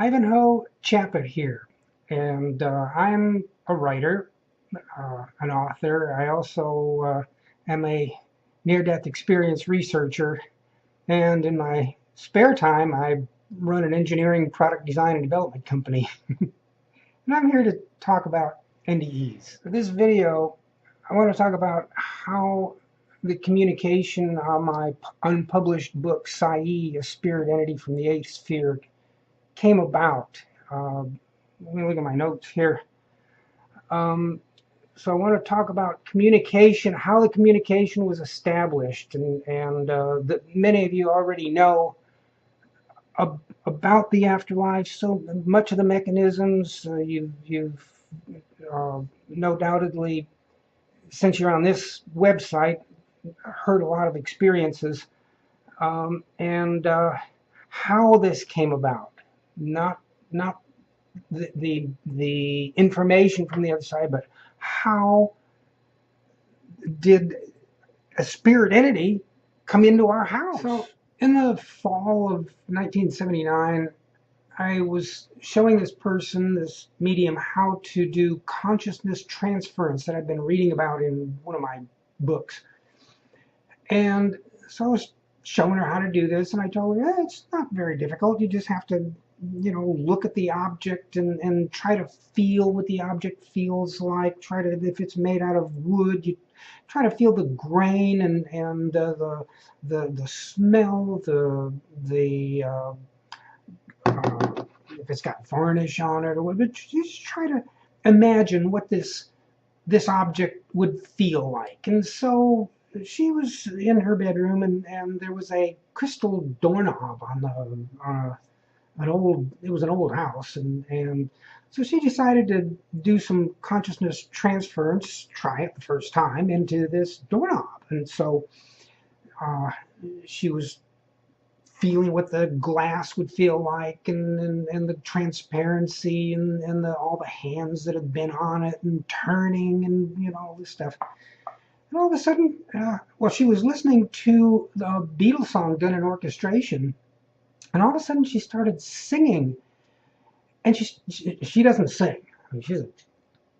Ivanhoe Chaput here, and I'm a writer, an author. I also am a near-death experience researcher, and in my spare time, I run an engineering product design and development company. And I'm here to talk about NDEs. For this video, I want to talk about how the communication on my unpublished book, Saiey, A Spirit Entity from the Eighth Sphere, came about. Let me look at my notes here. So I want to talk about communication, how the communication was established, and that many of you already know about the afterlife. So much of the mechanisms you've no doubtedly, since you're on this website, heard a lot of experiences, and how this came about. Not the information from the other side, but how did a spirit entity come into our house? So in the fall of 1979, I was showing this person, this medium, how to do consciousness transference that I'd been reading about in one of my books. And so I was showing her how to do this, and I told her, it's not very difficult. You just have to, look at the object and try to feel what the object feels like. Try to, if it's made out of wood, you try to feel the grain and the smell, if it's got varnish on it or whatever. Just try to imagine what this object would feel like. And so she was in her bedroom, and there was a crystal doorknob on it was an old house, and so she decided to do some consciousness transference, try it the first time, into this doorknob. And so she was feeling what the glass would feel like, and the transparency, and all the hands that had been on it, and turning, and all this stuff. And all of a sudden, she was listening to the Beatles song done in orchestration, and all of a sudden she started singing. And she doesn't sing. I mean,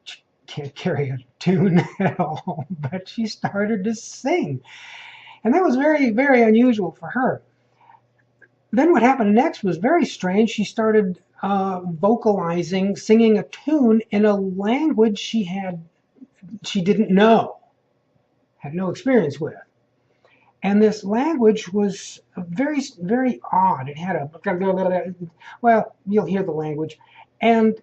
she can't carry a tune at all, but she started to sing. And that was very, very unusual for her. Then what happened next was very strange. She started vocalizing, singing a tune in a language she didn't know, had no experience with. And this language was very, very odd. It had well, you'll hear the language. And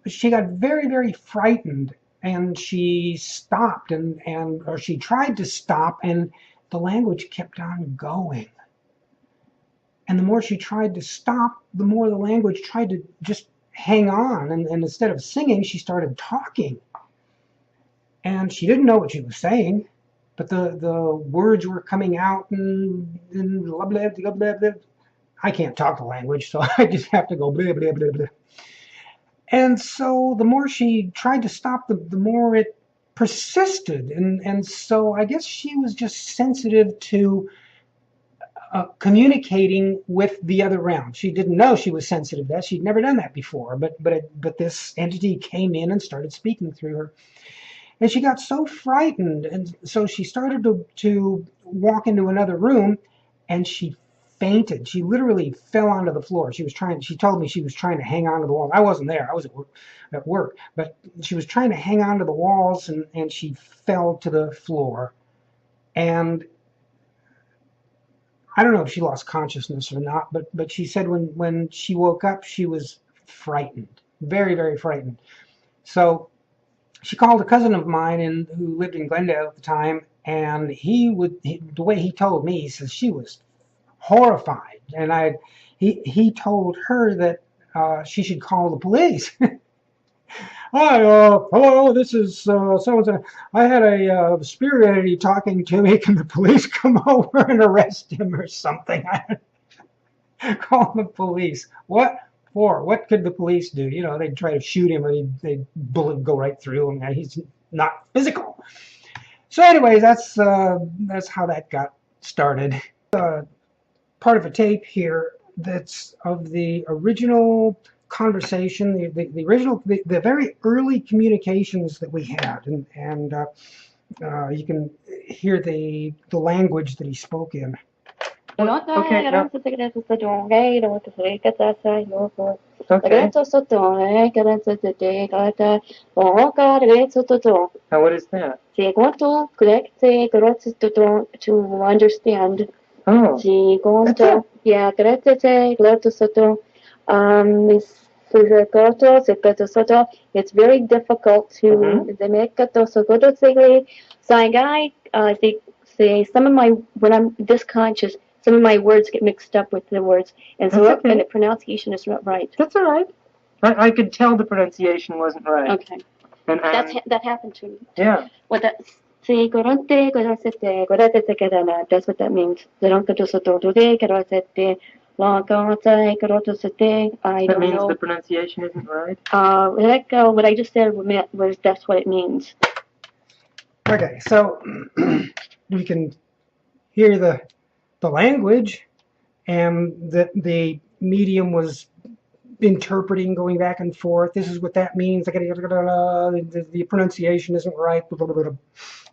she got very, very frightened, and she stopped, or she tried to stop, and the language kept on going. And the more she tried to stop, the more the language tried to just hang on. And instead of singing, she started talking. And she didn't know what she was saying, but the words were coming out, and blah, blah, blah, blah, blah. I can't talk the language, so I just have to go blah, blah, blah, blah. And so the more she tried to stop, the more it persisted. And so I guess she was just sensitive to communicating with the other realm. She didn't know she was sensitive to that. She'd never done that before, but this entity came in and started speaking through her. And she got so frightened, and so she started to walk into another room, and she fainted. She literally fell onto the floor. She told me she was trying to hang onto the wall. I wasn't there. I was at work. But she was trying to hang onto the walls, and she fell to the floor. And I don't know if she lost consciousness or not, but she said when she woke up, she was frightened, very, very frightened. So she called a cousin of mine who lived in Glendale at the time, and the way he told me, he says she was horrified, and he told her that she should call the police. Hi, hello, this is so-and-so. I had a spirit entity talking to me. Can the police come over and arrest him or something? Call the police. What for? What could the police do? They'd try to shoot him, or they'd bullet go right through him. He's not physical. So anyways, that's how that got started. Part of a tape here that's of the original conversation, the original, the very early communications that we had, and you can hear the language that he spoke in. Okay, now. Okay. Now what is that? To understand. Oh. Yeah, it's very difficult to Saiey, say some of my when I'm this conscious, some of my words get mixed up with the words, and so and the pronunciation is not right. That's all right. I could tell the pronunciation wasn't right. Okay. And that happened to me. Yeah. What that. That's what that means. That means the pronunciation isn't right? What I just said was that's what it means. Okay, so you can hear the language, and the medium was interpreting, going back and forth. This is what that means. The pronunciation isn't right.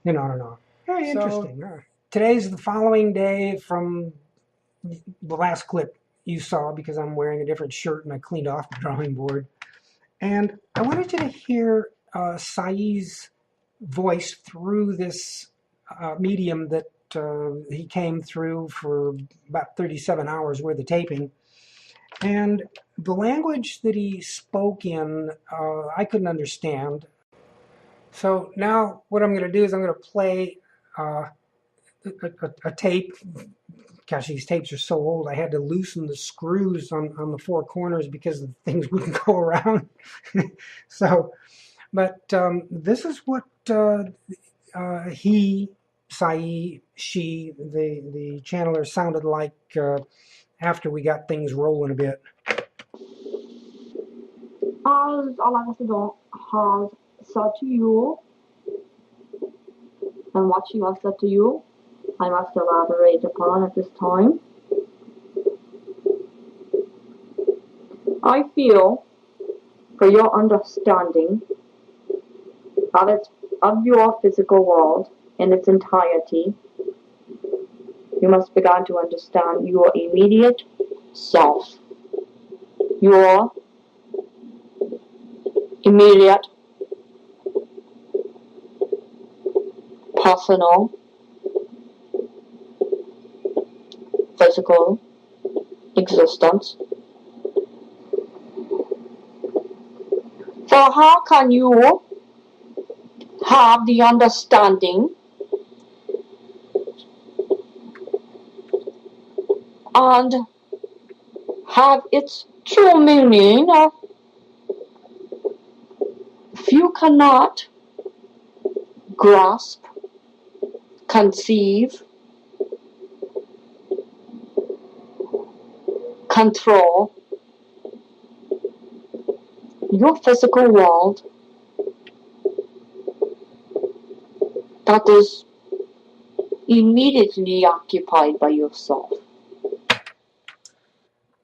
You know. Very interesting. So, today's the following day from the last clip you saw, because I'm wearing a different shirt and I cleaned off the drawing board. And I wanted you to hear Saiey's voice through this medium that he came through for about 37 hours worth of taping. And the language that he spoke in, I couldn't understand. So now what I'm going to do is I'm going to play a tape. Gosh, these tapes are so old. I had to loosen the screws on the four corners because the things wouldn't go around. So, but this is what he, Saiey, she, the channeler sounded like after we got things rolling a bit. As alla residents has said to you, and what she has said to you, I must elaborate upon at this time. I feel, for your understanding of your physical world in its entirety, you must begin to understand your immediate self, your immediate personal physical existence. So how can you have the understanding and have its true meaning if you cannot grasp, conceive, control your physical world that is immediately occupied by yourself?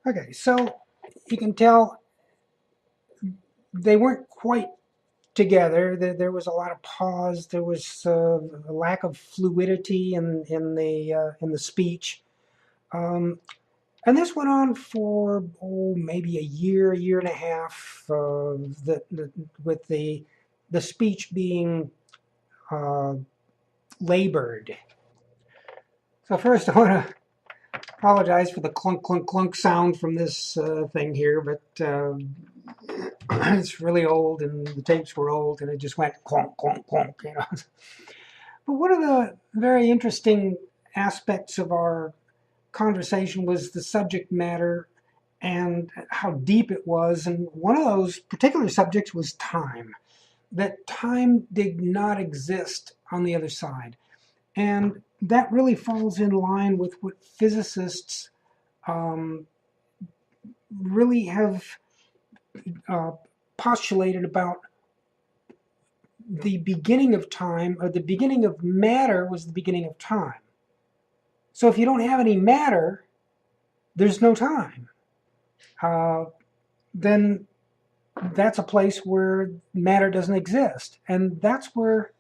Okay, so you can tell they weren't quite together. There was a lot of pause. There was a lack of fluidity in the speech, and this went on for maybe a year and a half. With the speech being labored. So first, I want to apologize for the clunk clunk clunk sound from this thing here, but it's really old and the tapes were old and it just went clunk clunk clunk, you know. But one of the very interesting aspects of our conversation was the subject matter and how deep it was, and one of those particular subjects was time. That time did not exist on the other side. And that really falls in line with what physicists really have postulated about the beginning of time, or the beginning of matter was the beginning of time. So if you don't have any matter, there's no time. then that's a place where matter doesn't exist. And that's where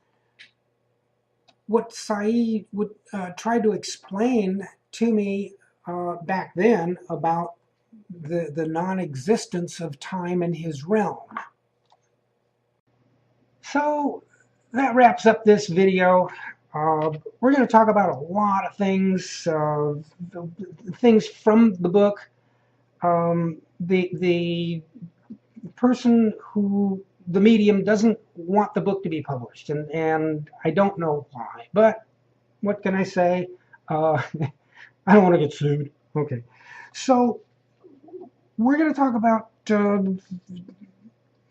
what Saiey would try to explain to me back then about the non-existence of time in his realm. So that wraps up this video. We're going to talk about a lot of things, things from the book. The person who, the medium, doesn't want the book to be published, and I don't know why, but what can I say? I don't want to get sued. Okay, so we're going to talk about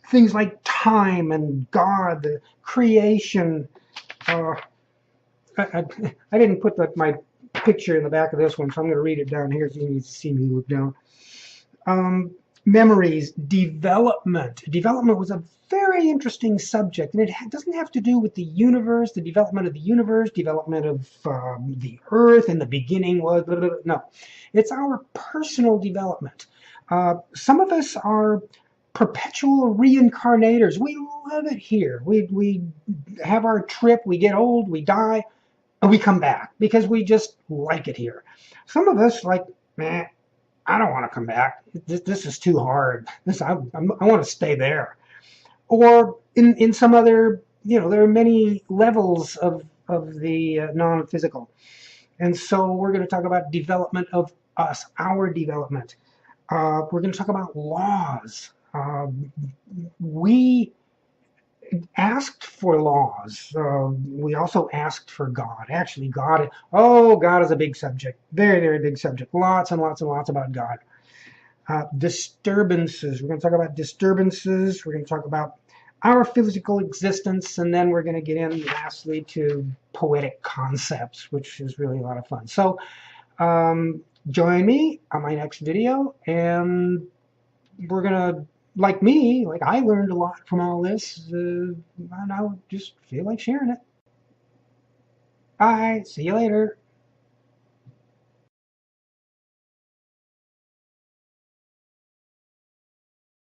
things like time and God, the creation. I didn't put my picture in the back of this one, so I'm going to read it down here so you can see me look down. Memories, development. Development was a very interesting subject, and it doesn't have to do with the universe, the development of the universe, development of the earth, and the beginning was, blah, blah, blah. No. It's our personal development. Some of us are perpetual reincarnators. We love it here. We have our trip, we get old, we die, and we come back because we just like it here. Some of us like, man, I don't want to come back. This is too hard. I want to stay there. Or in some other, there are many levels of the non-physical. And so we're going to talk about development of us, our development. We're going to talk about laws. We asked for laws. We also asked for God. Actually, God is a big subject. Very, very big subject. Lots and lots and lots about God. Disturbances. We're going to talk about disturbances. We're going to talk about our physical existence, and then we're going to get in lastly to poetic concepts, which is really a lot of fun. So join me on my next video, and we're going to, like I learned a lot from all this, and I just feel like sharing it. Bye. See you later.